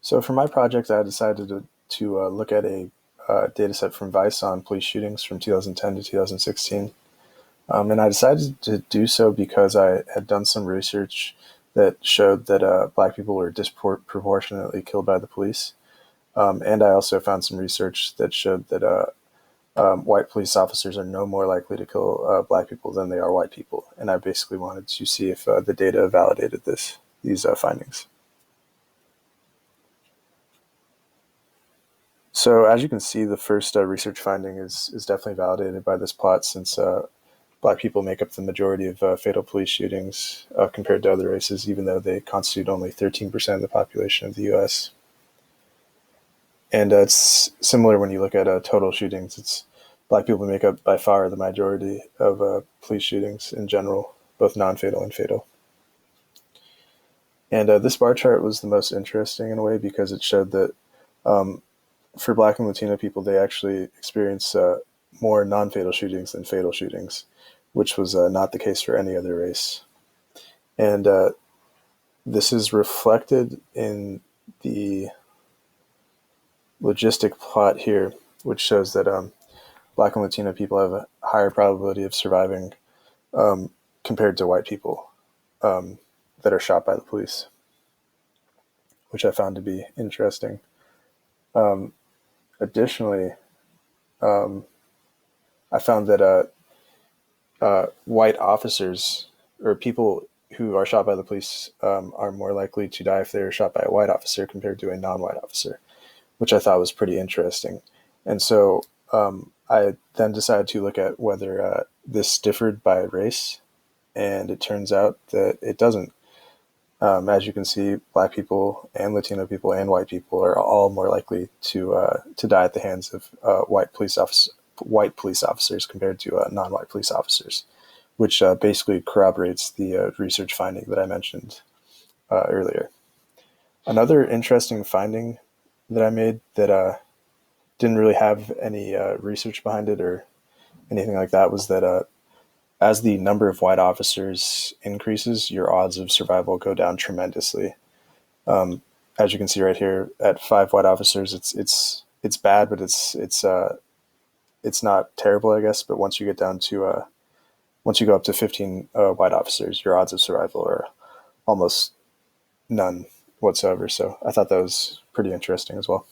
So for my project, I decided to look at a data set from Vice on police shootings from 2010 to 2016. And I decided to do so because I had done some research that showed that Black people were disproportionately killed by the police. And I also found some research that showed that white police officers are no more likely to kill Black people than they are white people. And I basically wanted to see if the data validated these findings. So as you can see, the first research finding is definitely validated by this plot, since Black people make up the majority of fatal police shootings compared to other races, even though they constitute only 13% of the population of the U.S. And it's similar when you look at total shootings. It's Black people make up by far the majority of police shootings in general, both non-fatal and fatal. And this bar chart was the most interesting in a way because it showed that um, for Black and Latino people, they actually experience more non-fatal shootings than fatal shootings, which was not the case for any other race. And this is reflected in the logistic plot here, which shows that Black and Latino people have a higher probability of surviving compared to white people that are shot by the police, which I found to be interesting. Um, Additionally, I found that white officers or people who are shot by the police are more likely to die if they're shot by a white officer compared to a non-white officer, which I thought was pretty interesting. And so I then decided to look at whether this differed by race, and it turns out that it doesn't. As you can see, Black people and Latino people and white people are all more likely to die at the hands of white police officers compared to non-white police officers, which basically corroborates the research finding that I mentioned earlier. Another interesting finding that I made that didn't really have any research behind it or anything like that was that as the number of white officers increases, your odds of survival go down tremendously. Um, as you can see right here, at 5 white officers, it's bad, but it's not terrible, I guess. But once you go up to 15 white officers, your odds of survival are almost none whatsoever. So I thought that was pretty interesting as well.